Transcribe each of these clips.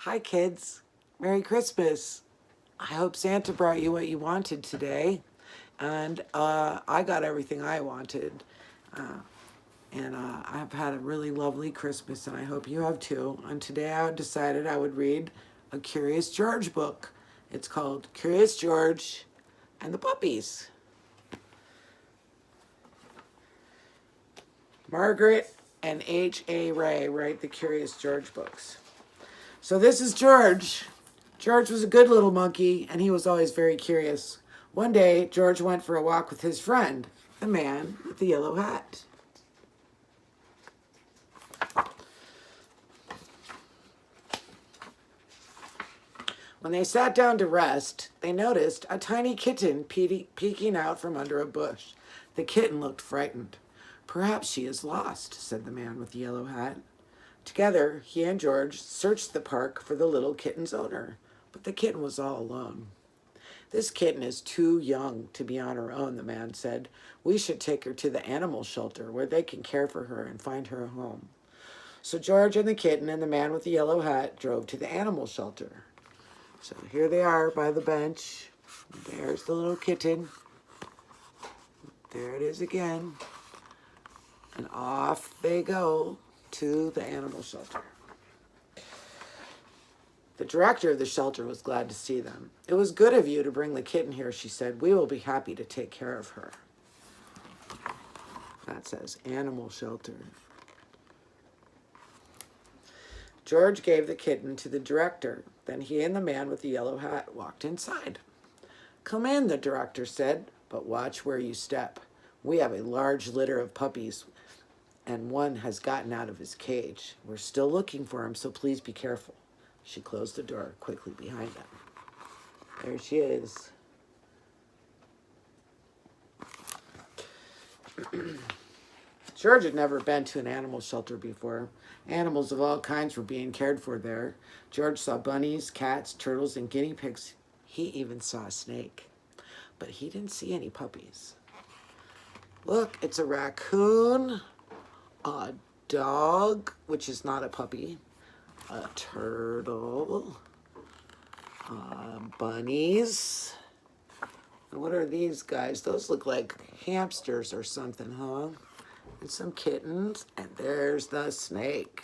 Hi, kids. Merry Christmas. I hope Santa brought you what you wanted today. And I got everything I wanted. Uh, and I've had a really lovely Christmas, and I hope you have too. And today I decided I would read a Curious George book. It's called Curious George and the Puppies. Margaret and H.A. Ray write the Curious George books. So this is George. George was a good little monkey, and he was always very curious. One day, George went for a walk with his friend, the man with the yellow hat. When they sat down to rest, they noticed a tiny kitten peeking out from under a bush. The kitten looked frightened. "Perhaps she is lost," said the man with the yellow hat. Together, he and George searched the park for the little kitten's owner, but the kitten was all alone. "This kitten is too young to be on her own," the man said. "We should take her to the animal shelter where they can care for her and find her a home." So George and the kitten and the man with the yellow hat drove to the animal shelter. So here they are by the bench. There's the little kitten. There it is again. And off they go to the animal shelter. The director of the shelter was glad to see them. "It was good of you to bring the kitten here," she said. "We will be happy to take care of her." That says animal shelter. George gave the kitten to the director. Then he and the man with the yellow hat walked inside. "Come in," the director said, "but watch where you step. We have a large litter of puppies, and one has gotten out of his cage. We're still looking for him, so please be careful." She closed the door quickly behind them. There she is. George had never been to an animal shelter before. Animals of all kinds were being cared for there. George saw bunnies, cats, turtles, and guinea pigs. He even saw a snake. But he didn't see any puppies. Look, it's a raccoon, a dog, which is not a puppy, a turtle, bunnies. And what are these guys? Those look like hamsters or something, huh? And some kittens, and there's the snake.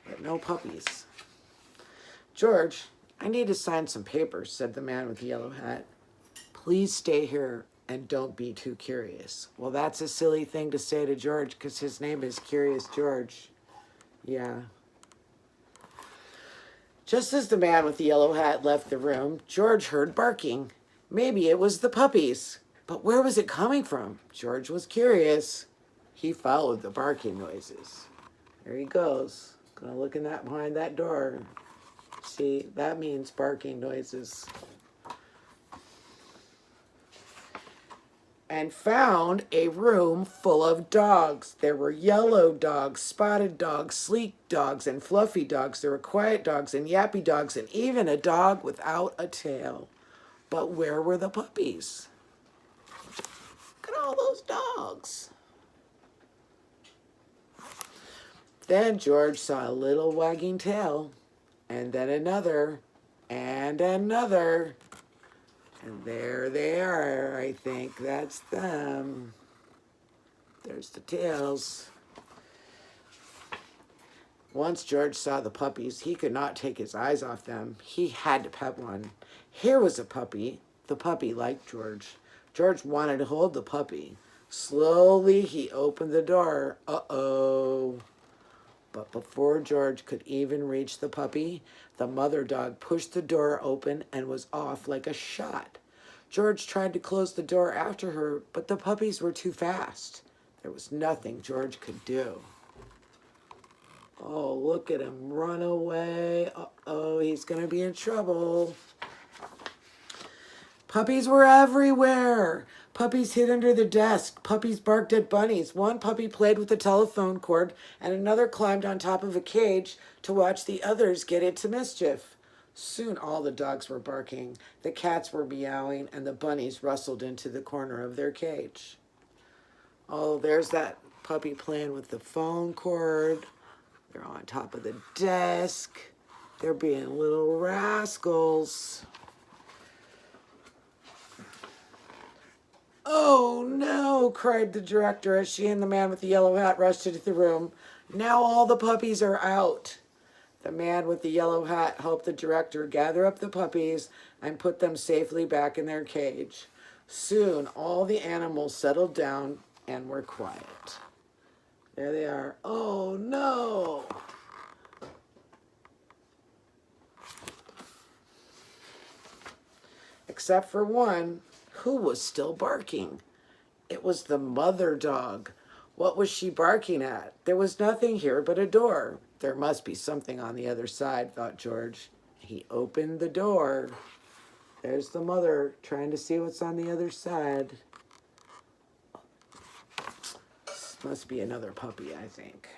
But no puppies. "George, I need to sign some papers," said the man with the yellow hat. "Please stay here and don't be too curious." Well, that's a silly thing to say to George because his name is Curious George. Yeah. Just as the man with the yellow hat left the room, George heard barking. Maybe it was the puppies. But where was it coming from? George was curious. He followed the barking noises. There he goes. Gonna look in that behind that door. See, that means barking noises. And found a room full of dogs. There were yellow dogs, spotted dogs, sleek dogs, and fluffy dogs. There were quiet dogs and yappy dogs, and even a dog without a tail. But where were the puppies? Look at all those dogs. Then George saw a little wagging tail, and then another, and another. And there they are. I think that's them. There's the tails. Once George saw the puppies, he could not take his eyes off them. He had to pet one. Here was a puppy. The puppy liked George. George wanted to hold the puppy. Slowly, he opened the door. Uh-oh. But before George could even reach the puppy, the mother dog pushed the door open and was off like a shot. George tried to close the door after her, but the puppies were too fast. There was nothing George could do. Oh, look at him run away. Uh-oh, he's going to be in trouble. Puppies were everywhere. Puppies hid under the desk. Puppies barked at bunnies. One puppy played with the telephone cord, and another climbed on top of a cage to watch the others get into mischief. Soon all the dogs were barking, the cats were meowing, and the bunnies rustled into the corner of their cage. Oh, there's that puppy playing with the phone cord. They're on top of the desk. They're being little rascals. "Oh, no," cried the director as she and the man with the yellow hat rushed into the room. "Now all the puppies are out." The man with the yellow hat helped the director gather up the puppies and put them safely back in their cage. Soon all the animals settled down and were quiet. There they are. "Oh, no." Except for one, who was still barking. It was the mother dog. What was she barking at? There was nothing here but a door. There must be something on the other side, thought George. He opened the door. There's the mother trying to see what's on the other side. This must be another puppy, I think.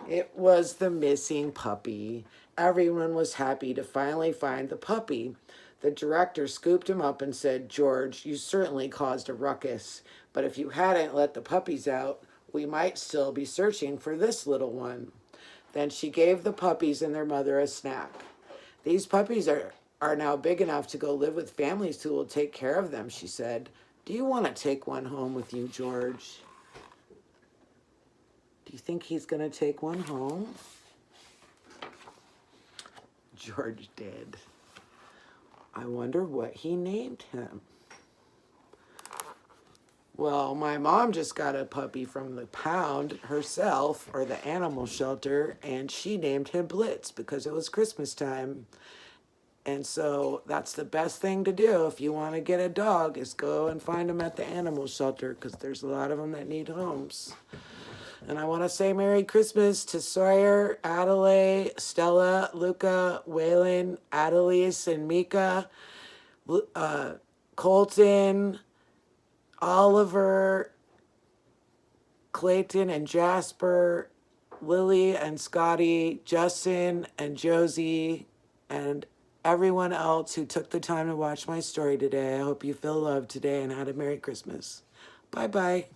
It was the missing puppy. Everyone was happy to finally find the puppy. The director scooped him up and said, "George, you certainly caused a ruckus, but if you hadn't let the puppies out, we might still be searching for this little one." Then she gave the puppies and their mother a snack. "These puppies are now big enough to go live with families who will take care of them," she said. "Do you want to take one home with you, George?" Do you think he's going to take one home? George did. I wonder what he named him. Well, my mom just got a puppy from the pound herself, or the animal shelter, and she named him Blitz because it was Christmas time. And so that's the best thing to do if you want to get a dog, is go and find them at the animal shelter, because there's a lot of them that need homes. And I want to say Merry Christmas to Sawyer, Adelaide, Stella, Luca, Waylon, Adelise, and Mika, Colton, Oliver, Clayton, and Jasper, Lily and Scotty, Justin and Josie, and everyone else who took the time to watch my story today. I hope you feel loved today and had a Merry Christmas. Bye-bye.